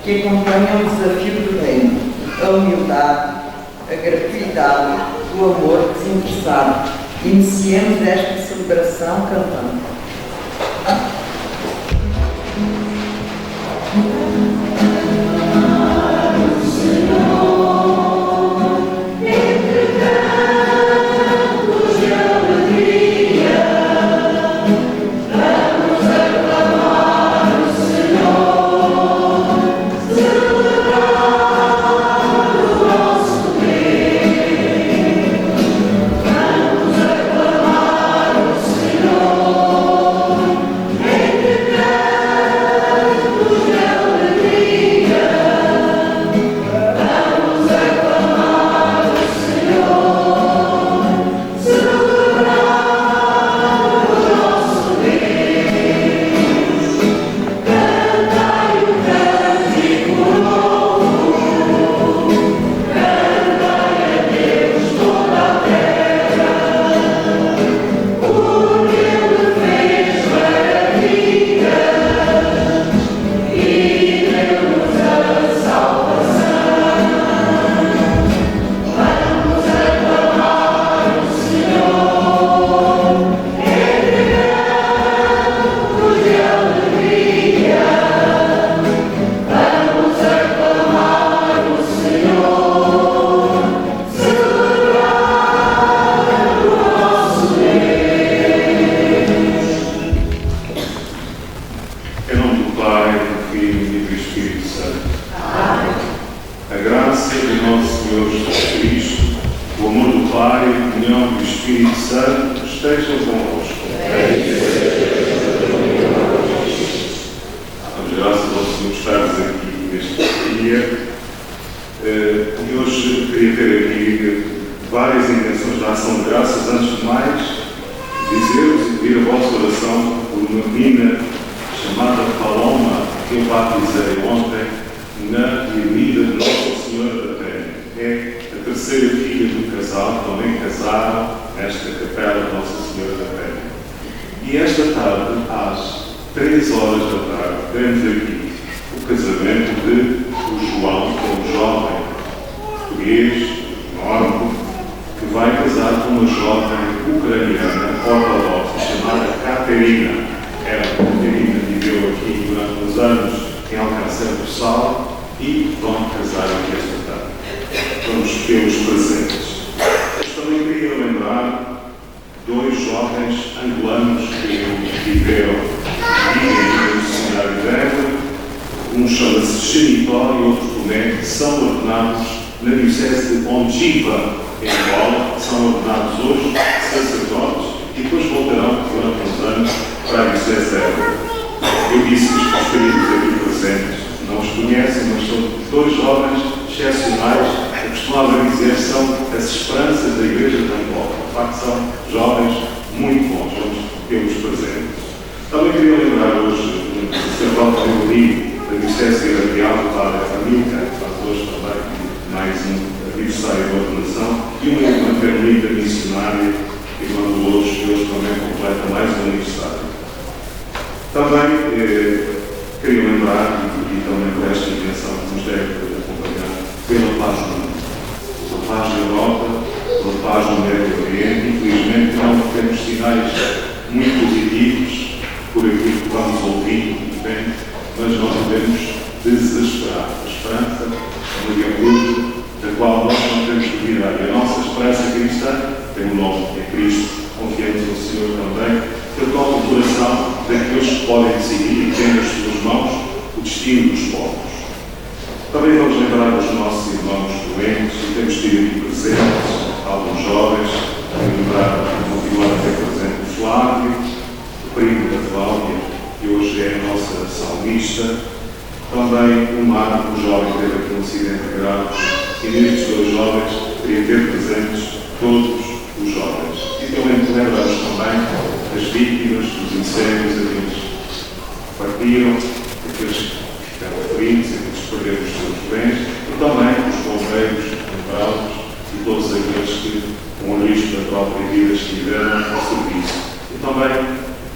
que acompanham o desafio do reino, a humildade, a gratuidade, o amor desinteressado. Iniciemos esta celebração cantando.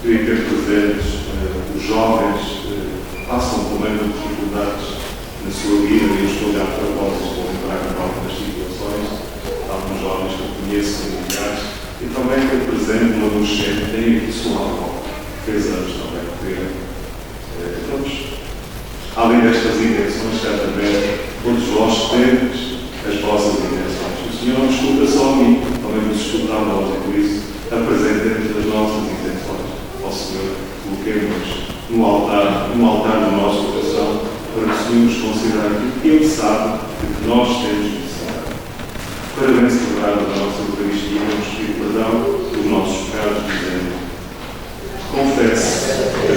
Queria ter presentes os jovens passam por meio de dificuldades na sua vida, e eu estou a olhar para vós e estou a lembrar de algumas situações, alguns jovens que eu conheço, familiares, e também ter presente um adolescente, tem aqui sua avó, fez anos também, vamos, além destas intenções, certamente, todos vós tendes as vossas intenções. O Senhor não escuta só a mim, também nos escuta a nós, e por isso apresentemos as nossas intenções ao Senhor, coloquemos no altar do nosso coração, para que o Senhor nos considere aquilo que Ele sabe de que nós temos necessidade. Para bem celebrar a nossa Eucaristia, vamos pedir perdão dos nossos pecados, dizendo: confesse que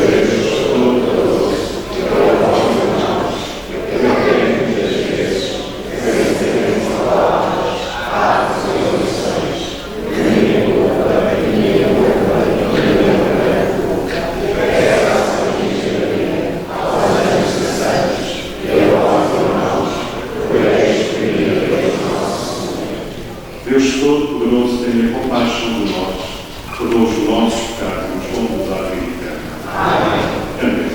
Deus Todo-Poderoso, tenha compaixão de nós, perdoa os nossos pecados e nos conduz à vida eterna. Amém.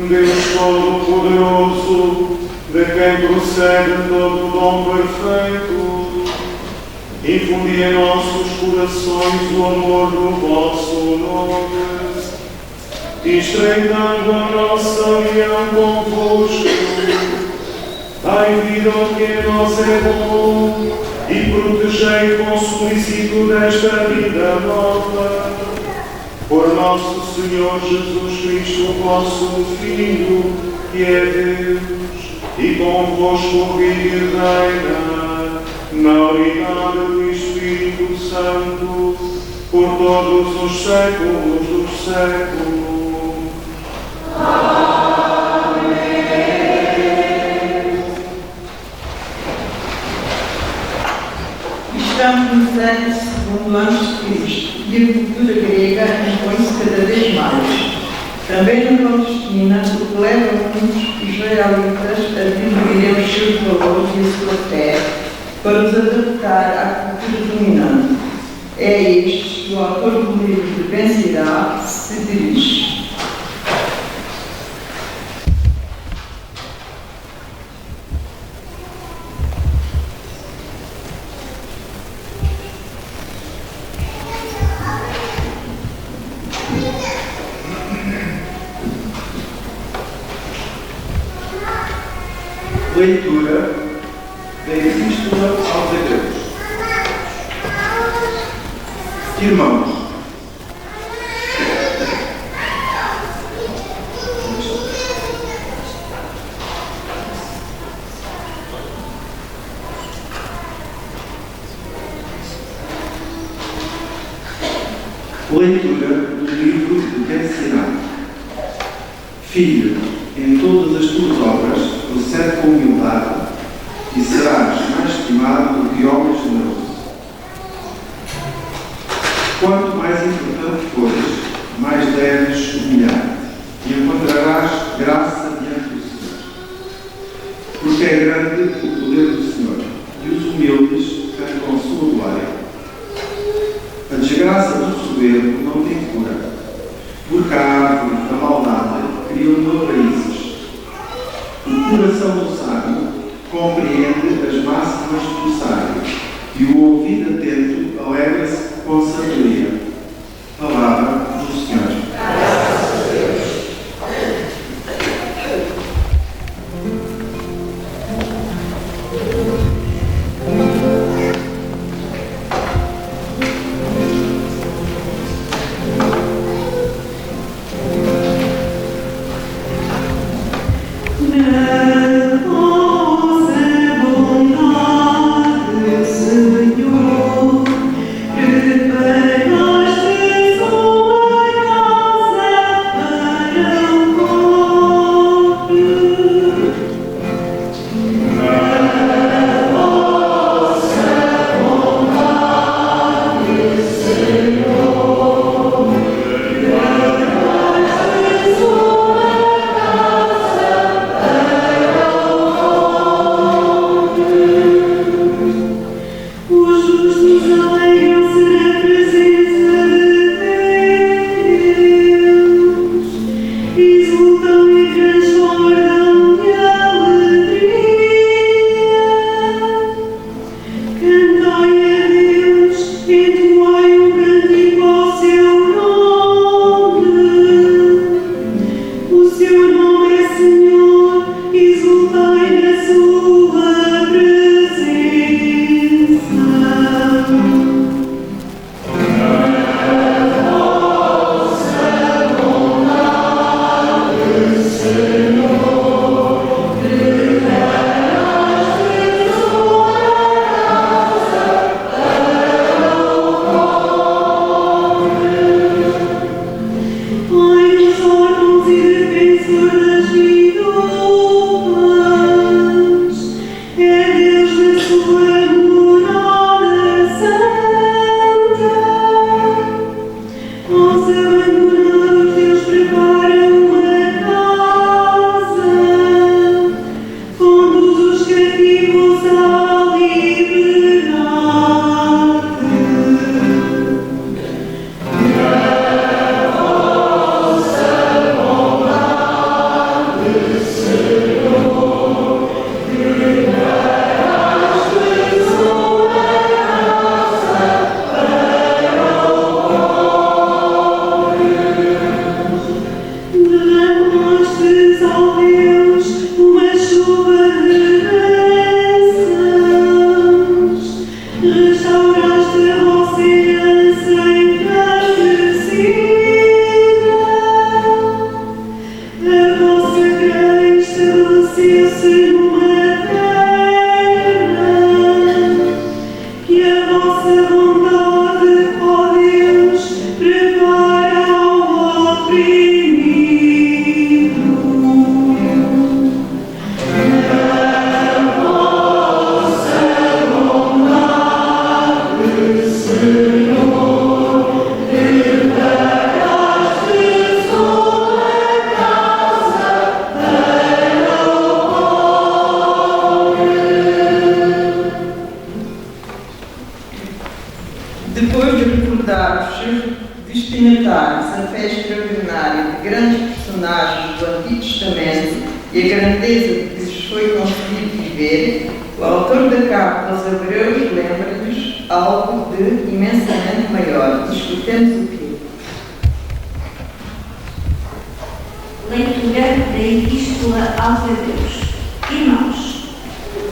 Deus Todo-Poderoso, de quem procede todo o dom perfeito, infundi em nossos corações o amor do vosso nome, e estreitando a nossa união convosco, dai vida ao que em nós é bom, e protegei com solicitude esta vida nova. Por nosso Senhor Jesus Cristo, vosso Filho, que é Deus, e convosco vive e reina, na unidade do Espírito Santo, por todos os séculos dos séculos. Amém. Estamos nos anos segundo anos de Cristo, e a cultura grega impõe-se cada vez mais. Também na Palestina, o que leva muitos israelitas a diminuírem os seus valores e a sua fé para os adaptar à cultura dominante. É a estes que o autor do livro de Ben Sirá se dirige. Leitura da Epístola aos Hebreus. Irmãos, leitura do livro de Ensinar. Filho, em todas as tuas obras, procede com humildade e serás mais estimado do que homem generoso. Quanto mais importante fores, mais deves humilhar-te e encontrarás graça diante do Senhor. Porque é grande o poder do Senhor e os humildes cantam a sua glória. A desgraça do soberbo não tem cura, porque a árvore da maldade criou raízes. O coração do sábio compreende as máximas do sábio, e o ouvido atento alegra-se com sabedoria. Palavra do Senhor. Graças a Deus. Depois de recordar os seus destinatários a fé extraordinária de grandes personagens do Antigo Testamento e a grandeza que lhes foi concedido viver, o autor da carta aos Hebreus lembra-lhes algo de imensamente maior. Escutemos o quê? Leitura da Epístola aos Hebreus. Irmãos,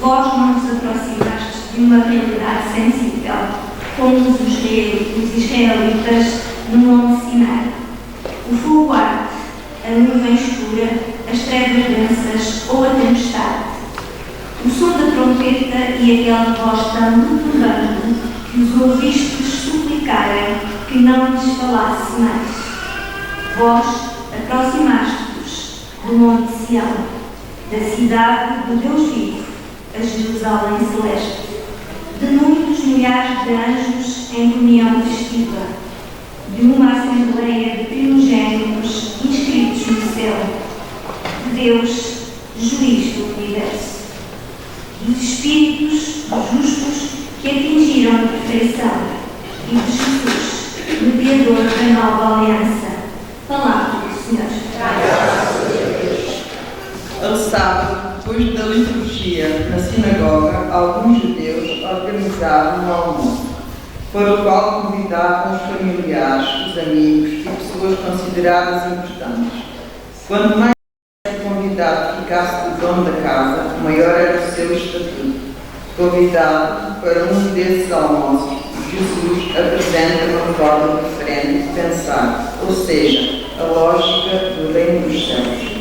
vós não vos aproximastes de uma realidade sensível, como os israelitas no Monte Sinai. O fogo arde, a nuvem escura, as trevas densas ou a tempestade. O som da trompeta e aquela voz tão retumbante que os ouvistes suplicarem que não lhes falasse mais. Vós aproximastes-vos do Monte Sião, da cidade do Deus vivo, a Jerusalém celeste, de muitos milhares de anjos em comunhão festiva, de uma assembleia de primogênitos inscritos no céu, de Deus, juiz do universo, dos espíritos dos justos que atingiram a perfeição e de Jesus, mediador da nova aliança. Palavra do Senhor. Ao sábado, depois da liturgia na sinagoga, alguns judeus organizaram um almoço, para o qual convidavam os familiares, os amigos e pessoas consideradas importantes. Quanto mais o convidado ficasse do dono da casa, maior era o seu estatuto. Convidado para um desses almoços, Jesus apresenta uma forma diferente de pensar, ou seja, a lógica do reino dos céus.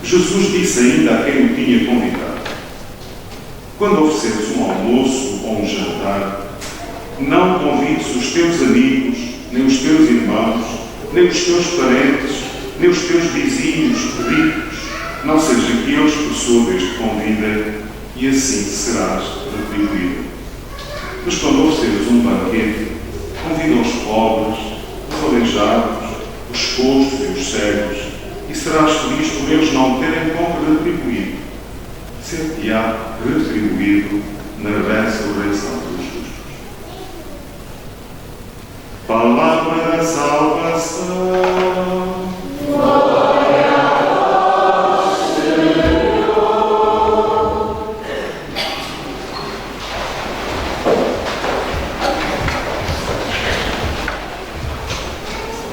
Jesus disse ainda a quem o tinha convidado: quando ofereceres um almoço ou um jantar, não convides os teus amigos, nem os teus irmãos, nem os teus parentes, nem os teus vizinhos ricos, não seja que eles por sua vez te convidem, e assim serás retribuído. Mas quando ofereceres um banquete, convida os pobres, os aleijados, os coxos e os cegos, e serás feliz por eles não terem como retribuir. Ser-te-á retribuído na ressurreição dos justos. salvação.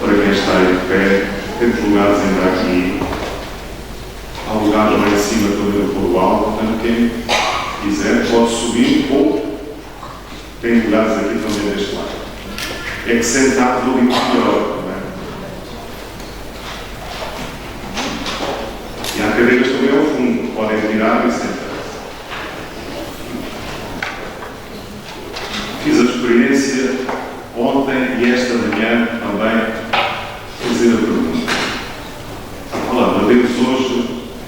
Para quem está aí de pé, temos lugares ainda aqui. Há lugares lá em cima também do foro alto, portanto, quem quiser pode subir ou tem lugares aqui também deste lado. É que sentado do melhor, não é? E há cadeiras também ao fundo, podem tirar e sentar-se. Fiz a experiência ontem e esta manhã também fazer a pergunta. A palavra de Deus hoje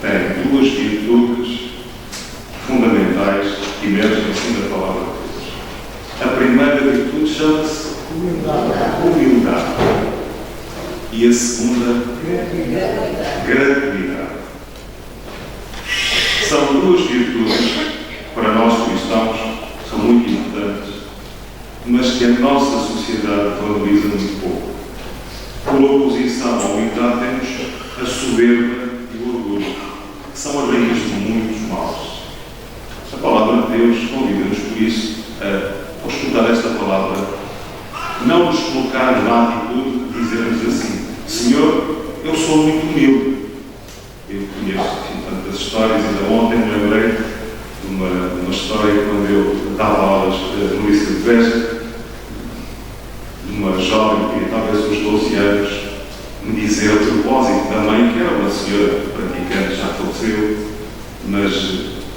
tem duas virtudes fundamentais que emergem assim da palavra de Deus. A primeira virtude chama-se humildade. E a segunda, gratuidade. São duas virtudes para nós cristãos, são muito importantes, mas que a nossa sociedade valoriza muito pouco. Por oposição à humildade temos a soberba e o orgulho, que são as raízes de muitos males. A palavra de Deus convida-nos, por isso, ao estudar esta palavra, não nos colocar na atitude de dizermos assim: Senhor, eu sou muito humilde. Eu conheço tantas histórias, ainda ontem me lembrei de uma história quando eu dava aulas no Liceu de Vesca, de uma jovem que talvez uns 12 anos me dizer a propósito da mãe, que era uma senhora praticante, já faleceu, mas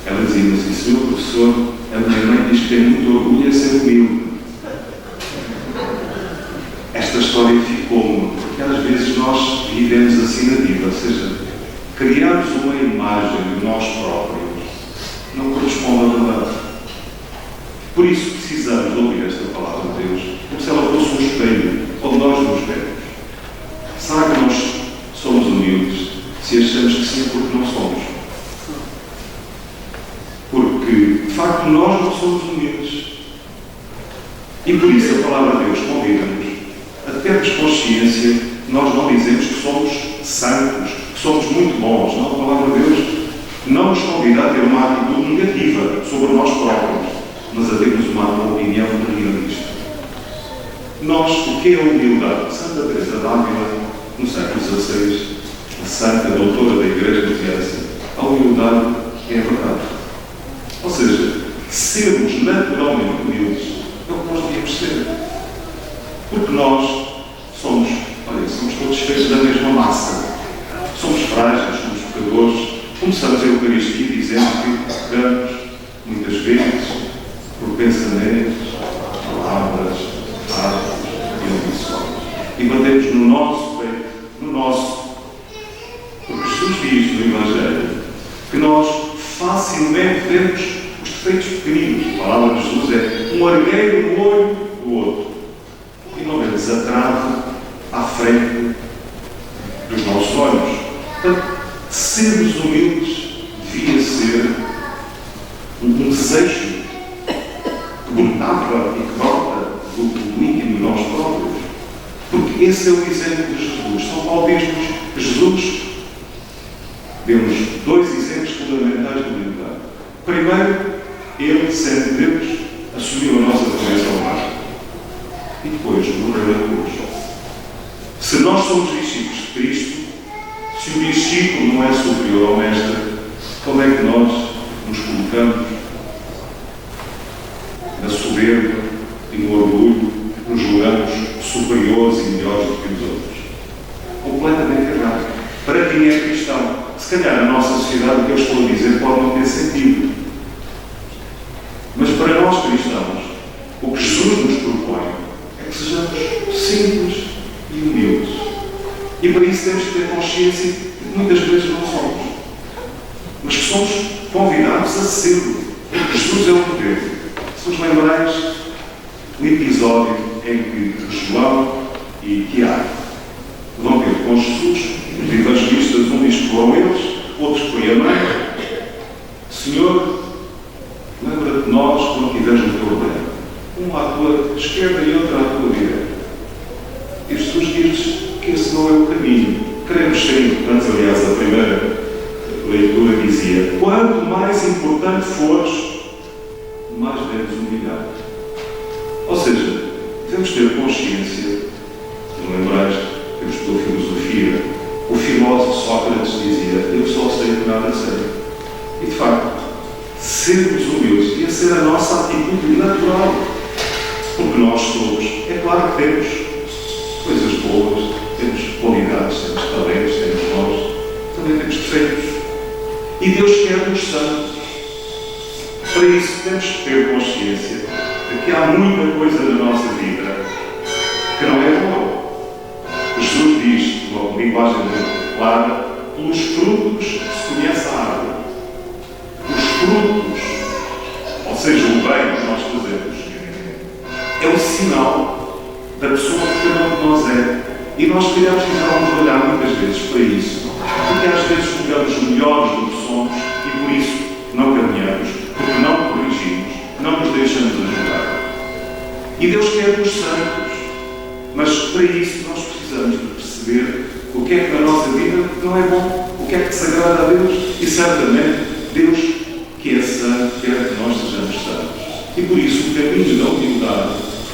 ela dizia-me assim: Senhor professor, a minha mãe diz que tem muito orgulho em ser humilde. Esta história ficou-me, porque às vezes nós vivemos assim na vida, ou seja, criamos uma imagem de nós próprios, não corresponde à verdade. Por isso precisamos ouvir esta palavra de Deus, como se ela fosse um espelho, onde nós nos vemos. Será que nós somos humildes se achamos que sim, porque não somos? Porque, de facto, nós não somos humildes. E por isso a palavra de Deus convida-nos a termos consciência. Nós não dizemos que somos santos, que somos muito bons. Não, a palavra de Deus não nos convida a ter uma atitude negativa sobre nós próprios, mas a termos uma opinião realista. Nós, o que é a humildade? Santa Teresa d'Ávila, no século XVI, a santa doutora da Igreja, dizia assim: a humildade é a verdade. Ou seja, sermos naturalmente humildes é o que nós devíamos ser. Porque nós somos todos feitos da mesma massa. Somos frágeis, somos pecadores. Começamos a Eucaristia dizendo que pecamos muitas vezes por pensamentos, palavras, atos e omissões. E batemos no nosso peito, no nosso. Porque Jesus diz no Evangelho que nós facilmente vemos os defeitos pequeninos. A palavra de Jesus é um argueiro no olho do outro. E não vemos a trave à frente dos nossos olhos. Portanto, sermos humildes devia ser um desejo que brotava e que brota do íntimo de nós próprios. Porque esse é o exemplo de Jesus. São Paulo diz-nos que Jesus deu-nos dois exemplos fundamentais de humildade. Primeiro, ele, sendo Deus, assumiu a nossa natureza humana. E depois, morreu na cruz. Se nós somos discípulos de Cristo, se o discípulo não é superior ao mestre, como é que nós nos colocamos na soberba e no orgulho, nos julgamos superiores e melhores do que os outros? Completamente errado. Para quem é cristão, se calhar a nossa sociedade, o que eu estou a dizer pode não ter sentido. Mas para nós cristãos, o que Jesus nos propõe é que sejamos simples e humildes. E para isso temos que ter consciência de que muitas vezes não somos. Mas que somos convidados a sermos. Porque Jesus é o modelo. Se vos lembrais do episódio em que João e Tiago vão ter com Jesus, os evangelistas, um diz que foram eles, outros foi a mãe. Senhor, lembra-te de nós quando estiveres no teu reino. Um à tua esquerda e outro à tua direita. E Jesus diz que esse não é o caminho. Queremos ser importantes, aliás, a primeira leitura dizia: quanto mais importante fores, mais deves humilhar. Ou seja, devemos ter consciência, não lembrais, temos pela filosofia, o filósofo Sócrates dizia: eu só sei o que nada sei. E de facto, sermos humildes devia ser a nossa atitude natural. Porque nós somos, é claro que temos coisas boas, temos qualidades, temos talentos, temos dons, também temos defeitos. E Deus quer-nos santos. Para isso temos que ter consciência de que há muita coisa na nossa vida que não é boa. Jesus diz, numa linguagem muito clara: pelos frutos se conhece a árvore. Os frutos, ou seja, o bem que nós fazemos, é o sinal da pessoa que cada um de nós é. E nós queremos olhar muitas vezes para isso, porque às vezes ficamos melhores do que somos e por isso não caminhamos, porque não corrigimos, não nos deixamos ajudar. E Deus quer-nos santos, mas para isso nós precisamos de perceber o que é que na nossa vida não é bom, o que é que desagrada a Deus, e certamente Deus, que é santo, quer que nós sejamos santos. E por isso o caminho da humildade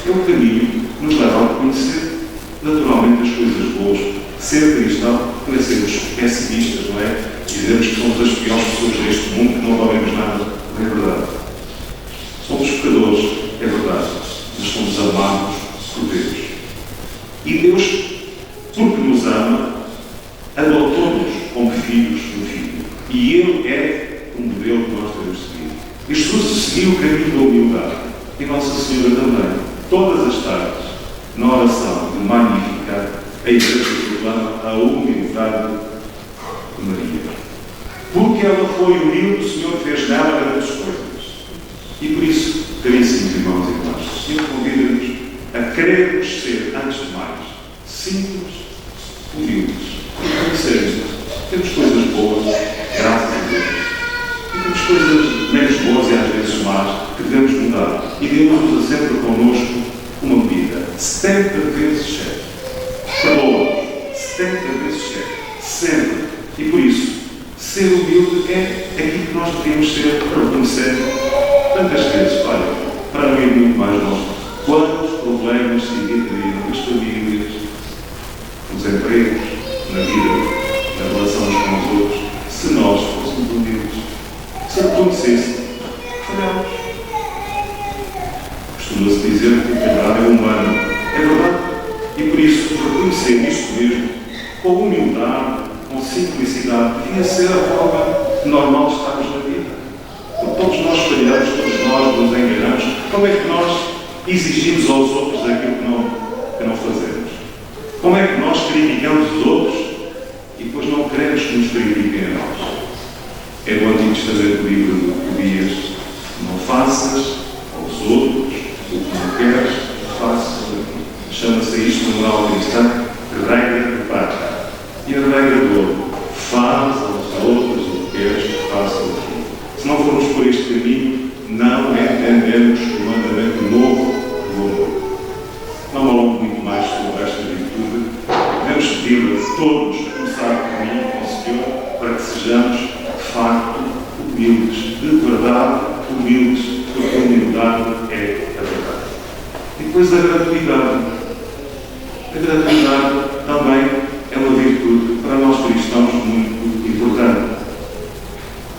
é o caminho que nos leva a reconhecer naturalmente as coisas boas. Ser cristão não é sermos pessimistas, não é? Dizemos que somos as piores pessoas deste mundo, que não valemos nada. Não é verdade. Somos pecadores, é verdade, mas somos amados por Deus. E Deus, porque nos ama, adotou-nos como filhos do Filho. E Ele é o modelo que nós devemos seguir. E Jesus seguiu o caminho da humildade. E Nossa Senhora também. Todas as tardes, na oração de Magnificat, a Igreja proclama a humildade de Maria. Porque ela foi humilde, o Senhor fez nela grandes coisas. E por isso, caríssimos irmãos e irmãs, o Senhor convida-nos a querermos ser, antes de mais, simples, humildes. E conhecermos. Temos coisas boas, graças a Deus. E temos coisas menos boas e às vezes más que devemos mudar. E Deus usa sempre connosco uma medida: 70 vezes 7. Perdoa-nos 70 vezes 7. Sempre. E por isso, ser humilde é aquilo que nós devemos ser, reconhecendo tantas vezes. Olha, para não ir muito mais longe, quantos problemas se evitariam nas famílias, nos empregos, na vida, na relação uns com os outros, se nós fôssemos humildes, se reconhecesse, falhamos. Costuma-se dizer que o pecado é humano. É verdade. E por isso, reconhecer isto mesmo, com humildade, com simplicidade, devia ser a forma normal de estarmos na vida. Porque todos nós falhamos, todos nós nos enganamos. Como é que nós exigimos aos outros aquilo que não fazemos? Como é que nós criticamos os outros e depois não queremos que nos critiquem a nós? É do Antigo Testamento, o livro de Tobias: não faças aos outros o que não queres, faças a ti. Chama-se isto na moral cristã regra de pátria. E a regra do outro: faz aos outros o que queres, faça a ti. Se não formos por este caminho, não entendemos o mandamento novo do amor. Não me alongo muito mais sobre esta virtude. Devemos pedir a todos, começar por mim, ao Senhor, para que sejamos, de facto, humildes, de verdade humildes, porque a humildade é a verdade. E depois a gratuidade. A gratuidade também é uma virtude para nós cristãos muito importante.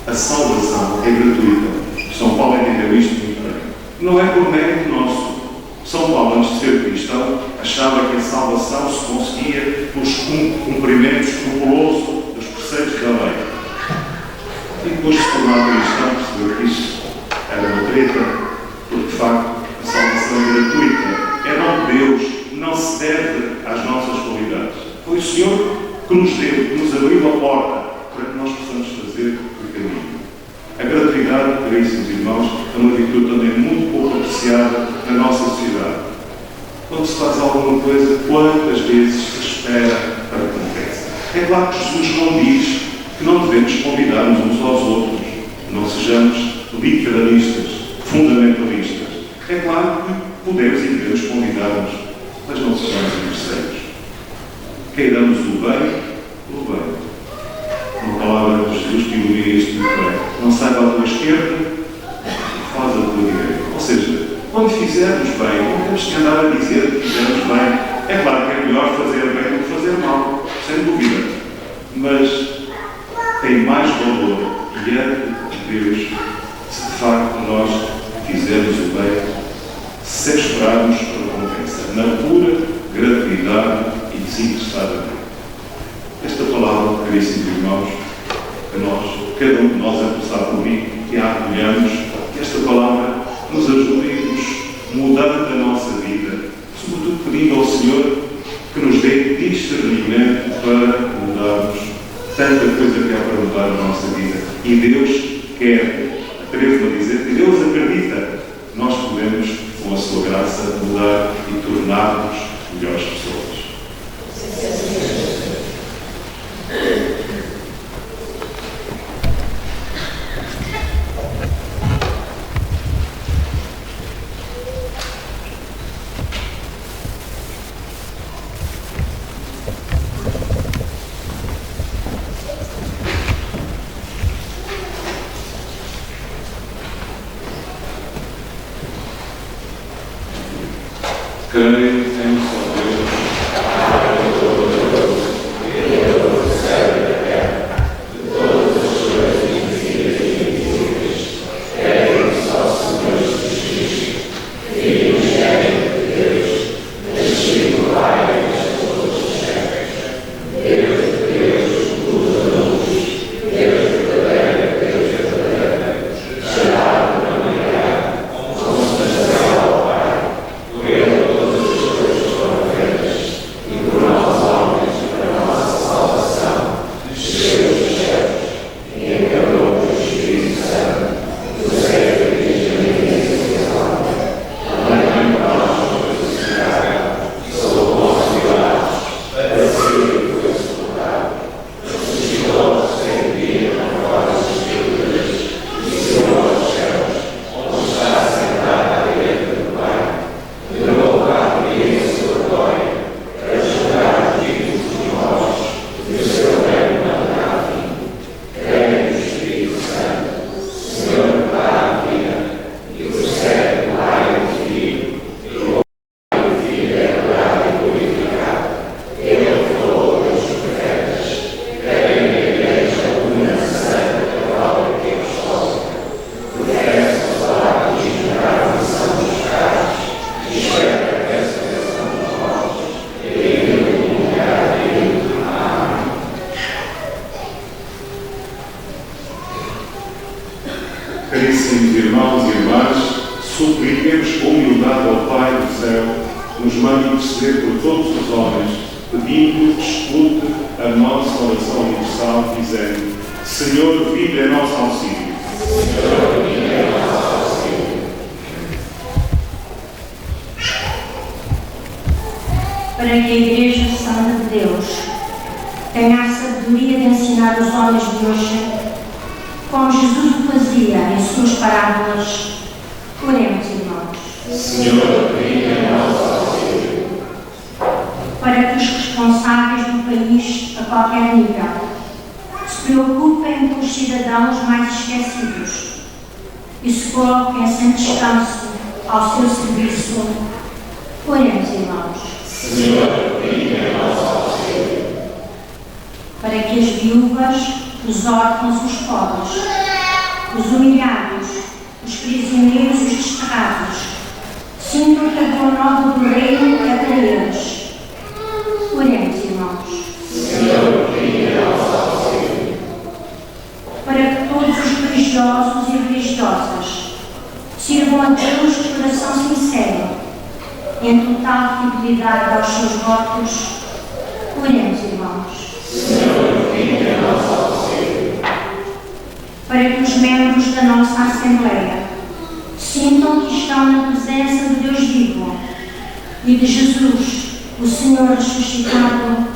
A salvação é gratuita. São Paulo entendeu isto muito bem. Não é por mérito nosso. São Paulo, antes de ser cristão, achava que a salvação se conseguia pelos cumprimentos escrupuloso dos preceitos da lei. E depois de se tornar cristão, percebeu que isso era uma treta, porque de facto a salvação é gratuita. É dom de Deus, não se deve às nossas qualidades. Foi o Senhor que nos deu, que nos abriu a porta para que nós possamos fazer o caminho. A gratuidade, caríssimos irmãos, é uma virtude também muito pouco apreciada na nossa sociedade. Quando se faz alguma coisa, quantas vezes se espera para que aconteça? É claro que Jesus não diz que não devemos convidar-nos uns aos outros, não sejamos literalistas, fundamentalistas. É claro que podemos e devemos convidar-nos, mas não sejamos interesseiros. queiramos o bem. Uma palavra de Jesus que iluminou isto muito bem. Não saiba a tua esquerda, faz a tua direita. Ou seja, quando fizermos bem, não temos que andar a dizer que fizermos bem. É claro que é melhor fazer bem do que fazer mal, sem dúvida. Mas tem mais valor diante de Deus se de facto nós fizermos o bem sem esperarmos recompensa, na pura gratuidade e desinteressadamente. Esta palavra, caríssimos irmãos, a nós, cada um de nós a começar por mim, que a acolhamos, que esta palavra nos ajude e nos mudando a nossa vida, sobretudo pedindo ao Senhor que nos dê discernimento para mudarmos tanta coisa que há para mudar na nossa vida. E Deus quer, atrevo-me a dizer, que Deus acredita que nós podemos, com a sua graça, mudar e tornar-nos melhores pessoas. Creio em só Caríssimos irmãos e irmãs, supliquemos com humildade ao Pai do céu, nos mande interceder por todos os homens, pedindo que escute a nossa oração universal, dizendo: Senhor, vinde em nosso auxílio. Senhor, vinde em nosso auxílio. Para que a Igreja Santa de Deus tenha a sabedoria de ensinar os homens de hoje, como Jesus o fazia em suas parábolas, oremos, irmãos. Senhor, vinde em nosso auxílio. Para que os responsáveis do país, a qualquer nível, se preocupem com os cidadãos mais esquecidos e se coloquem sem descanso ao seu serviço, oremos, irmãos. Senhor, vinde em nosso auxílio. Para que as viúvas, os órfãos, os pobres, os humilhados, os prisioneiros e os desterrados sintam que a boa nova do reino é para eles. Oremos, irmãos. Senhor, vinde em nosso auxílio. Para que todos os religiosos e religiosas sirvam a Deus de coração sincero, em total fidelidade aos seus votos, oremos, irmãos. Senhor, vinde em nosso auxílio. Para que os membros da nossa Assembleia sintam que estão na presença de Deus vivo e de Jesus, o Senhor ressuscitado,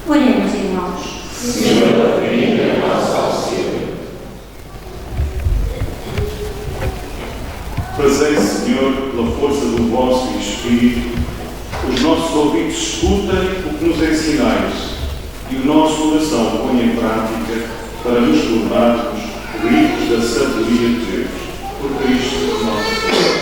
oremos, irmãos. Senhor, vinde em nosso auxílio. Fazei, Senhor, pela força do vosso Espírito, os nossos ouvidos escutem o que nos ensinais e o nosso coração põe em prática para nos tornarmos ricos da sabedoria de Deus. Por Cristo nosso Senhor.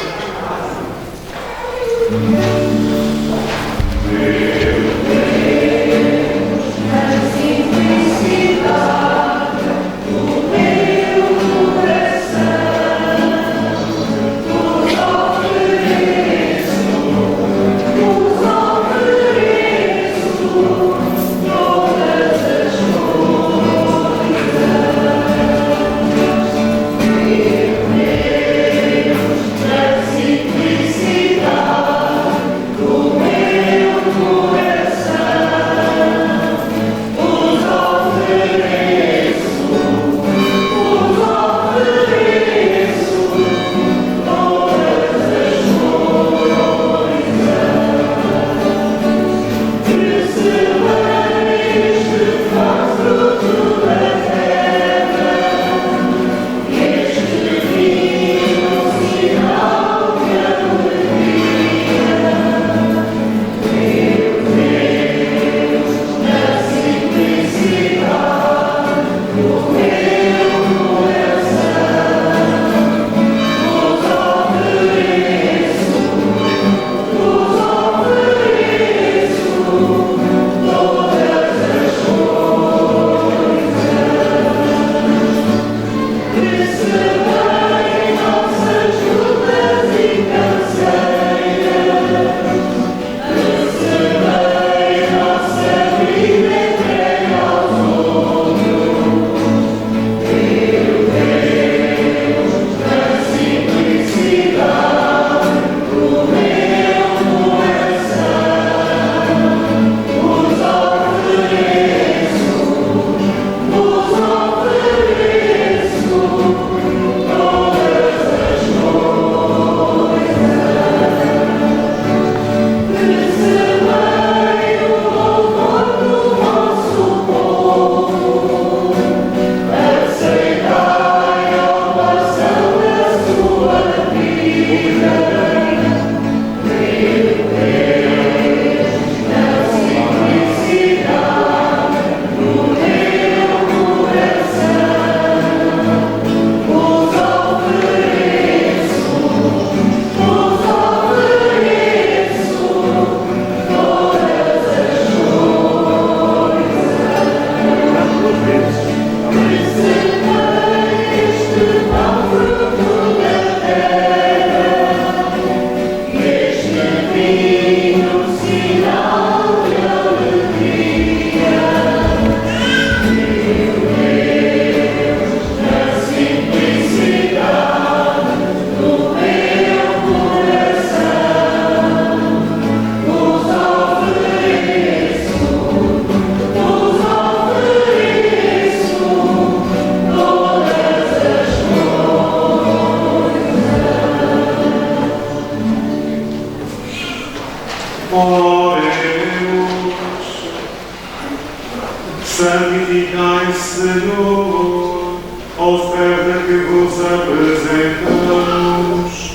Santificai, Senhor, a oferta que vos apresentamos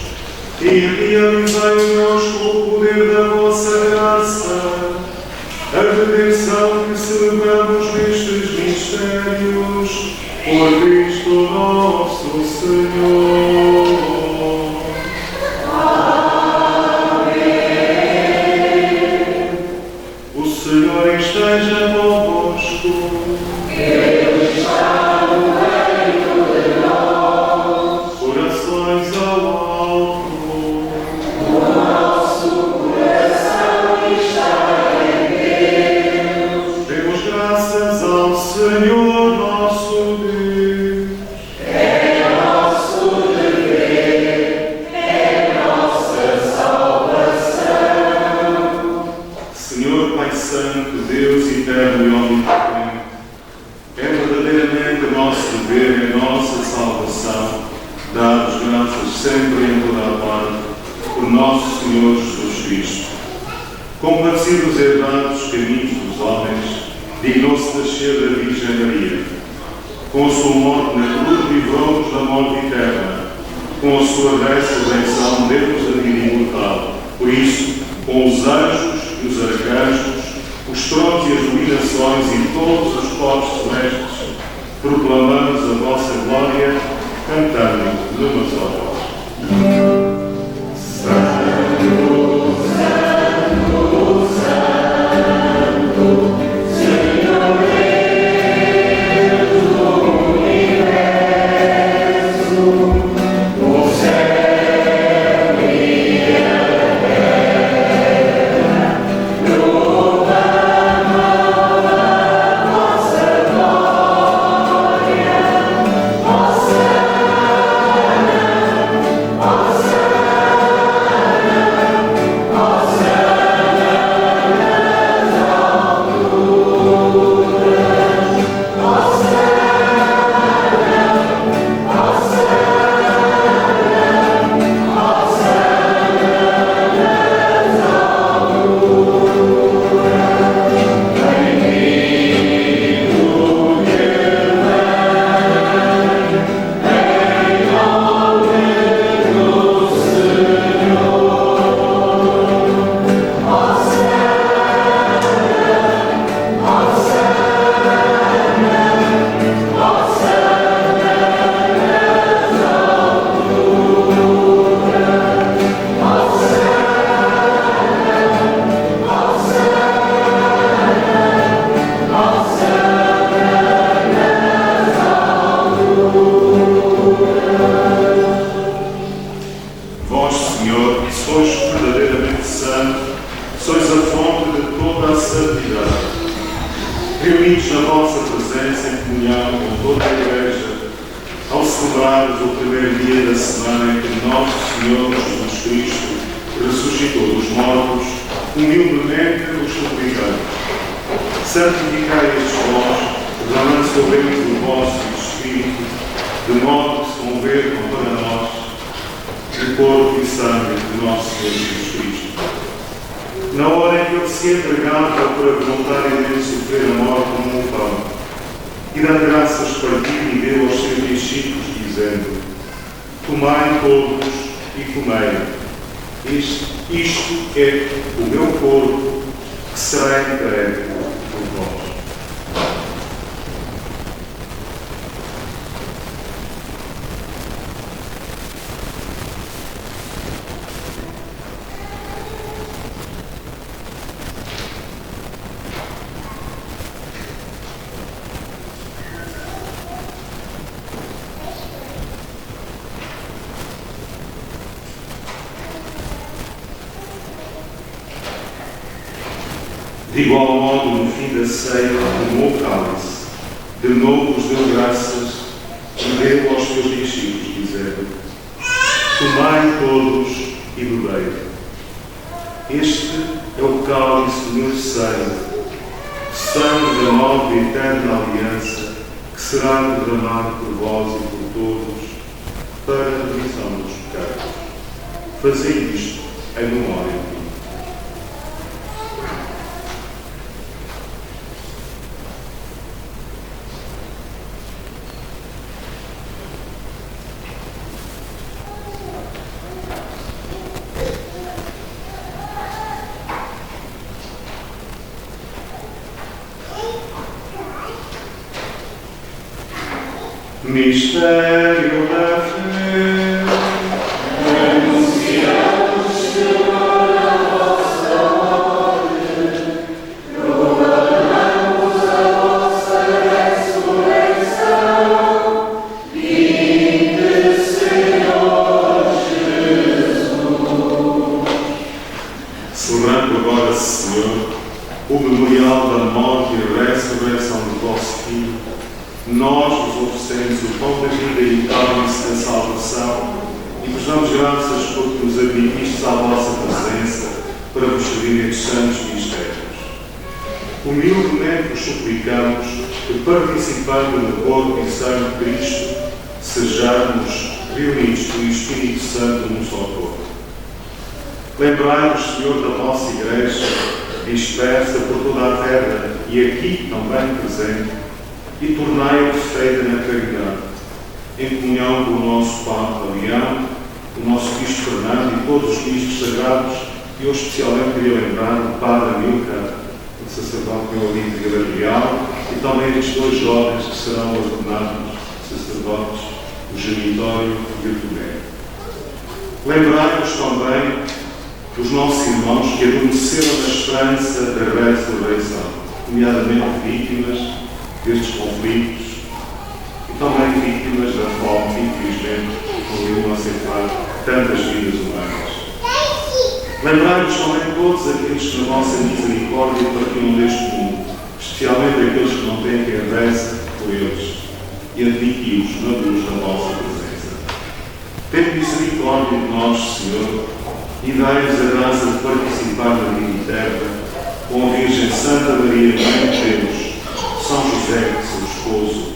e realizai em nós com o poder da vossa graça a redenção que celebramos nestes mistérios por Cristo nosso Senhor. O Senhor esteja convosco. Ele está no meio de nós. Corações ao alto. O nosso coração está em Deus. Demos graças ao Senhor nosso Deus. É nosso dever, é nossa salvação. Senhor Pai Santo, Deus eterno e omnipotente, é verdadeiramente o nosso dever e a nossa salvação dar-vos graças sempre e em toda a parte por nosso Senhor Jesus Cristo. Compadecido dos errados caminhos dos homens, dignou-se nascer da Virgem Maria. Com a sua morte na cruz livrou-nos da morte eterna. Com a sua ressurreição deu-nos a vida imortal. Por isso, com os anjos e os arcanjos, os tronos e as dominações e todos os corpos celestes, proclamamos a vossa glória, cantando numa só voz. Reunidos na vossa presença em comunhão com toda a Igreja, ao celebrarmos o primeiro dia da semana em que nosso Senhor Jesus Cristo ressuscitou dos mortos, humildemente os suplicamos. Santificai estes vós, derramando sobre eles o vosso Espírito, de modo que se convertam para nós o corpo e sangue de nosso Senhor Jesus Cristo. Na hora em que ele se entregava para voluntariamente sofrer a morte como um pão, e dando graças partiu e deu aos seus discípulos, dizendo: Tomai todos e comei. Isto é o meu corpo, que será entregue por vós. De igual modo, no fim da ceia, tomou o cálice, de novo os deu graças e deu aos seus discípulos, dizendo: Tomai todos e bebei. Este é o cálice do meu sangue da nova e eterna aliança, que será derramado por vós e por todos, para a remissão dos pecados. Fazei isto em memória de mim. Mistério da fé. Anunciamos, Senhor, a vossa morte, proclamamos a vossa ressurreição. Vinde, Senhor Jesus. Celebrando agora, Senhor, o memorial da morte e ressurreição do vosso Filho, nós vos oferecemos o pão da vida e o cálice da salvação e vos damos graças porque nos admitistes à vossa presença para vos servir estes santos mistérios. Humildemente vos suplicamos que, participando no corpo e sangue de Cristo, sejamos reunidos pelo Espírito Santo num só corpo. Lembrai-vos, Senhor, da vossa Igreja, dispersa por toda a terra e aqui também presente, e tornai-a perfeita na caridade, em comunhão com o nosso Papa Leão, o nosso Bispo Fernando e todos os bispos sagrados, e eu especialmente queria lembrar o Padre o sacerdote Neolito Vila Real, e também estes dois jovens que serão ordenados sacerdotes, o Genitório e o Tomé. Lembrai-vos também dos nossos irmãos que adormeceram na esperança da ressurreição, nomeadamente vítimas destes conflitos e também vítimas da fome que, infelizmente, continuam a ceifar tantas vidas humanas. Lembrai-vos também todos aqueles que, na vossa misericórdia, partiram deste mundo, especialmente aqueles que não têm quem reze por eles, e admiti-os na luz da vossa presença. Tende misericórdia de nós, Senhor, e dai-nos a graça de participar na vida eterna com a Virgem Santa Maria, Mãe de Deus, São José, seu esposo,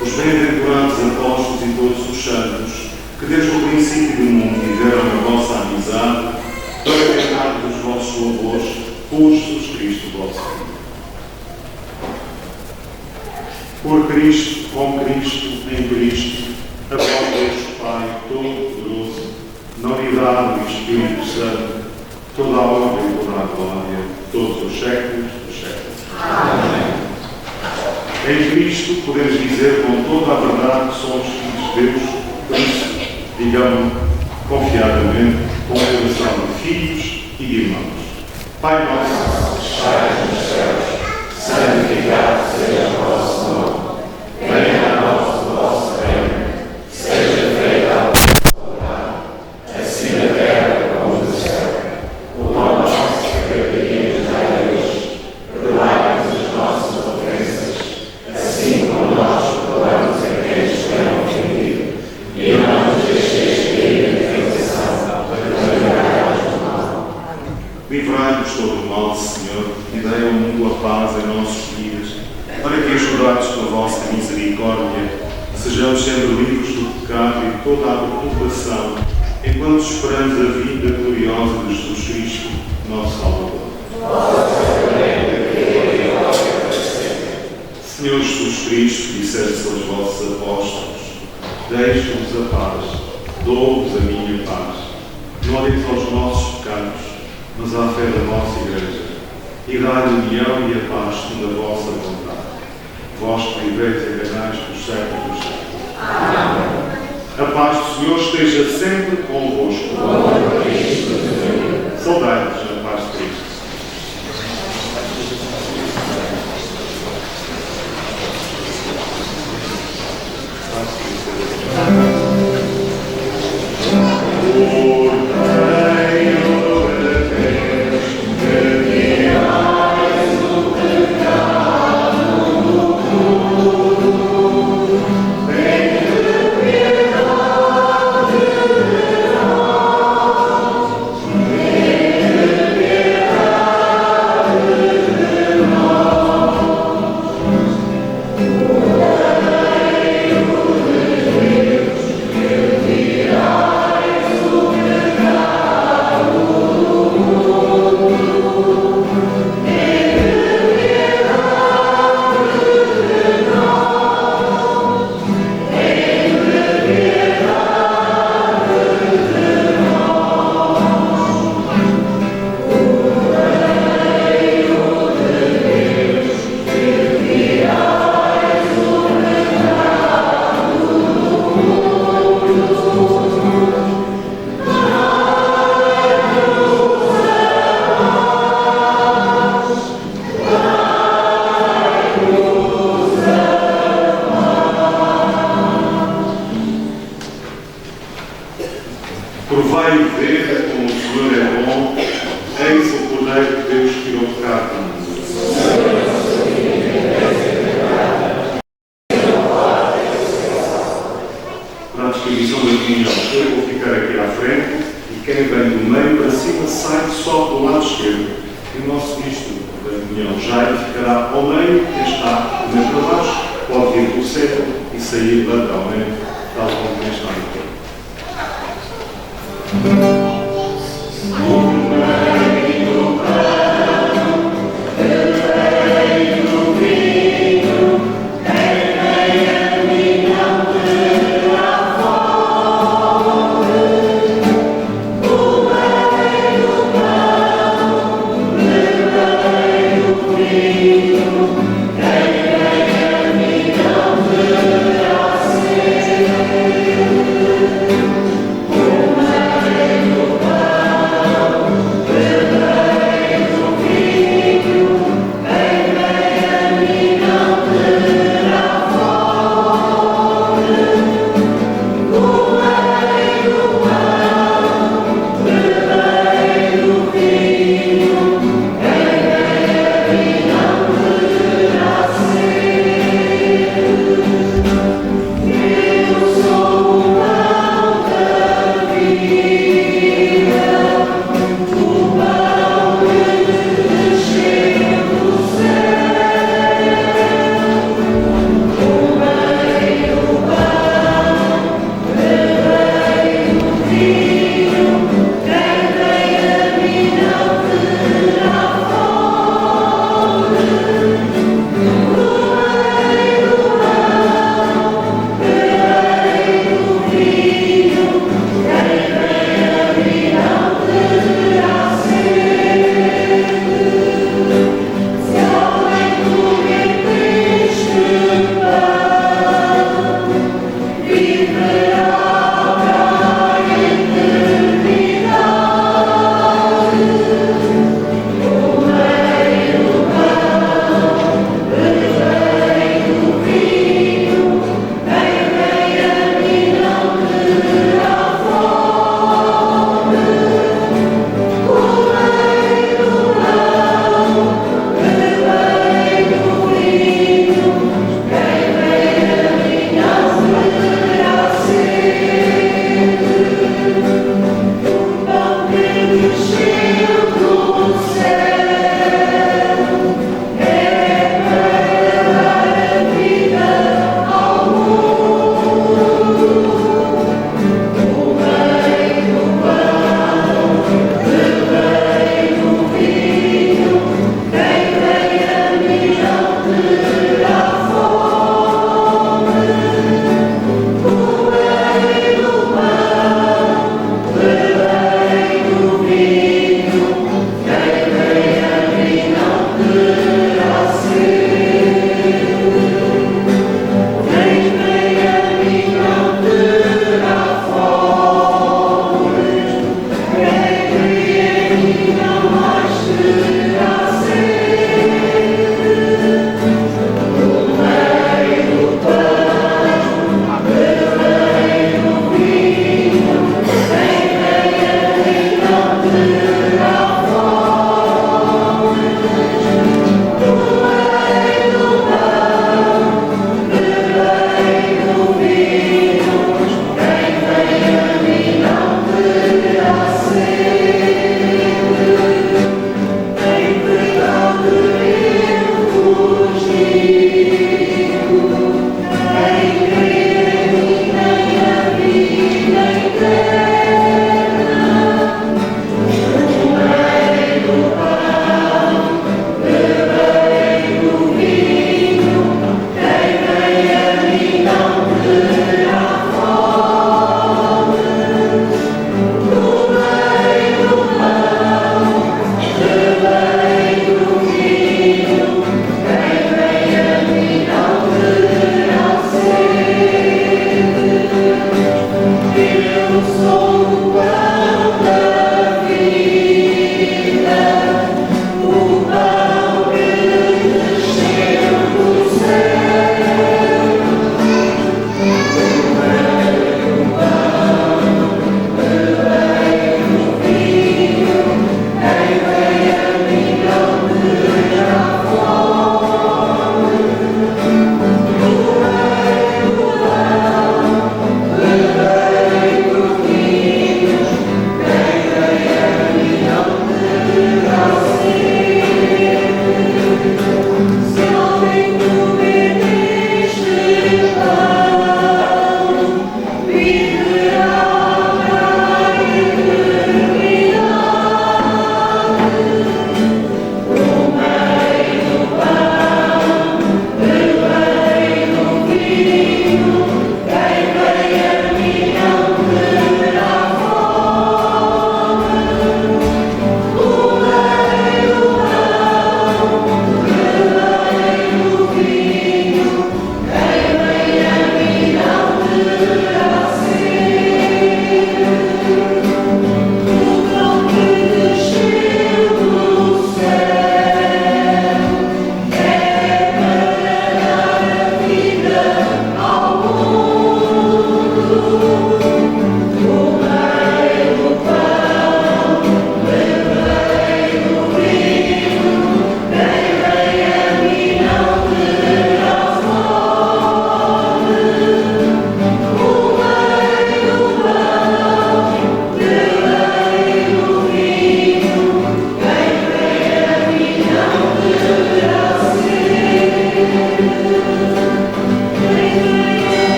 os bem-aventurados apóstolos e todos os santos, que desde o princípio do mundo viveram na vossa amizade, para tentar dos vossos louvores por Jesus Cristo, vosso Filho. Por Cristo, com Cristo, em Cristo, a qual Deus Pai Todo-Poderoso, na unidade do Espírito Santo, toda a honra e toda a glória, todos os séculos dos séculos. Amém. Em Cristo podemos dizer com toda a verdade que somos filhos de Deus, por isso, digamos confiadamente, com a relação de filhos e de irmãos. Pai nosso, que estás nos céus, santificado seja o vosso nome. Venha a nós o vosso reino. Seja feita a vossa vontade, assim na terra como no céu. O pão nosso que cada dia nos dai hoje. Perdoai-nos as nossas ofensas, assim como nós perdoamos a quem nos tem ofendido. E não nos deixeis cair em tentação, mas livrai-nos do mal. Livrai-nos todo o mal, Senhor, e dai ao mundo a paz em nossos dias, para que, ajudados pela vossa misericórdia, sejamos sempre livres do pecado e de toda a perturbação, enquanto esperamos a vinda gloriosa de Jesus Cristo, nosso Salvador. Senhor Jesus Cristo, disseste aos vossos apóstolos: deixe-vos a paz, dou-vos a minha paz. Não olheis aos nossos pecados, mas à fé da vossa Igreja, e dai-lhe a união e a paz segundo a vossa vontade. Vós que viveis e reinais dos séculos dos séculos. Amém. A paz do Senhor esteja sempre convosco. Saudai-vos na paz de Cristo. Provai e vede como o Senhor é bom, eis o Cordeiro de Deus que tirou o pecado do mundo. Para a distribuição da comunhão, eu vou ficar aqui à frente e quem vem do meio para cima sai só do lado esquerdo. E o nosso ministro da comunhão já ficará ao meio, que está do meio para baixo, pode vir pelo centro e sair lateralmente, tal como quem está no tempo. Amém. Amen.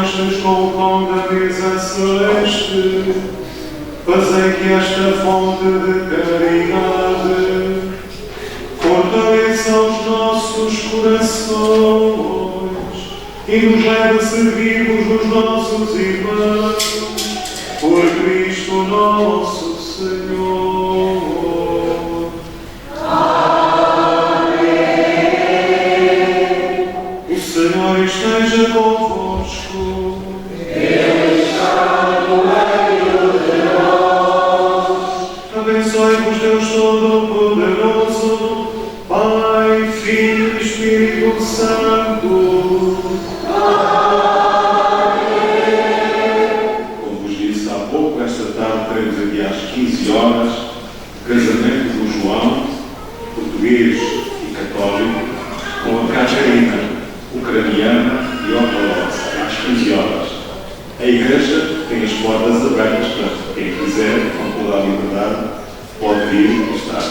enchas com o pão da mesa celeste, fazei que esta fonte de caridade fortaleça os nossos corações e nos leve a servirmos os nossos irmãos, por Cristo nosso Senhor. O Senhor esteja convosco. Ele está no meio de nós. Abençoe-vos Deus Todo-Poderoso, Pai, Filho e Espírito Santo. Como vos disse há pouco, esta tarde teremos aqui às 15 horas o casamento do João, português e católico, com a Catarina, ucraniana e ortodoxa, às 15 horas. A Igreja tem as portas abertas para quem quiser, com toda a liberdade, pode vir e estar.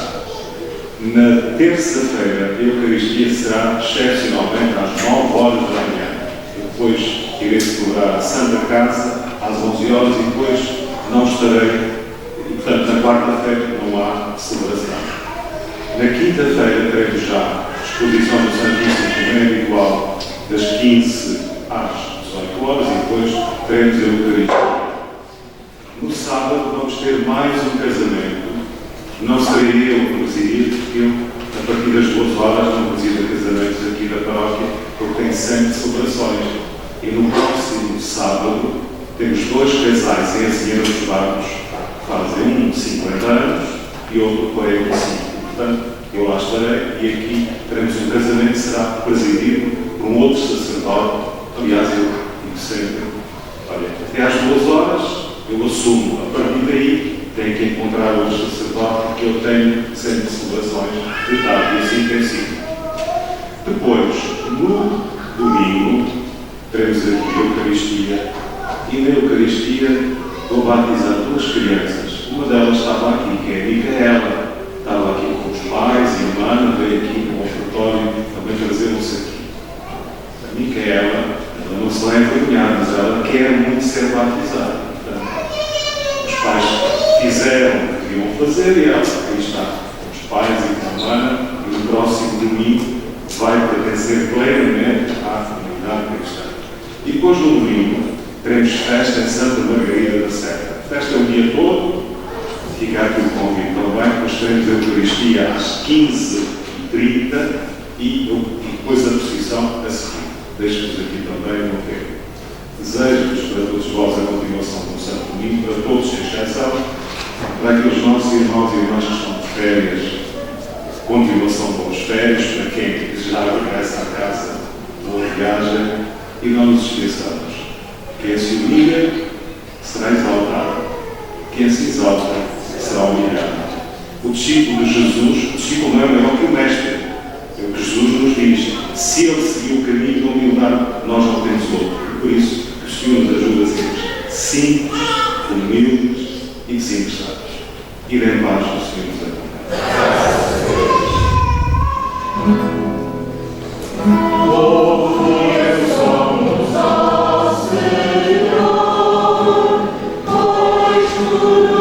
Na terça-feira, a Eucaristia será excepcionalmente às 9 horas da manhã. Depois irei celebrar a Santa Casa às 11 horas e depois não estarei. E, portanto, na quarta-feira não há celebração. Na quinta-feira teremos já a exposição do Santíssimo primeiro ritual das 15 às 18 horas e depois teremos a Eucaristia. No sábado vamos ter mais um casamento. Não serei eu a presidir, porque eu, a partir das 2 horas, não presido casamentos aqui da paróquia, porque tem sempre celebrações. E no próximo sábado temos 2 casais em Engenheiro dos Barcos, que fazem um de 50 anos e outro de 45. Portanto, eu lá estarei e aqui teremos um casamento que será presidido por um outro sacerdote. Aliás, eu digo sempre, olha, até às 2 horas eu assumo, a partir daí tenho que encontrar outro sacerdote, porque eu tenho sempre celebrações de tarde e assim tem sido. Depois, no domingo, teremos aqui a Eucaristia e na Eucaristia vou batizar 2 crianças. Uma delas estava aqui, que é a Micaela, estava aqui com os pais e a irmã, veio aqui no ofertório também trazer-nos aqui. A Micaela, ela não se vai envergonhar, mas ela quer muito ser batizada. Portanto, os pais fizeram o que deviam fazer e ela aqui está com os pais e com a irmã e no próximo domingo vai pertencer plenamente à comunidade cristã. E depois no domingo teremos festa em Santa Margarida da Serra. Festa o dia todo, fica aqui o convite também, depois teremos a Eucaristia às 15h30 e depois a procissão a seguir. Deixo-vos aqui também no tempo. Desejo-vos para todos vós a continuação do Santo Domingo, para todos sem exceção, para aqueles nossos irmãos e irmãs que estão de férias, continuação de boas férias, para quem já regressa à casa, boa viagem, e não nos esqueçamos. Quem se humilha será exaltado, quem se exalta será humilhado. O discípulo de Jesus, o discípulo não é maior que o mestre. É o que Jesus nos diz. Se ele seguiu o caminho da humildade, nós não temos outro. Por isso, que o Senhor nos ajuda a ser simples, humildes e desinteressados. Ir em paz, o Senhor nos acompanha. Somos ao Senhor, pois tudo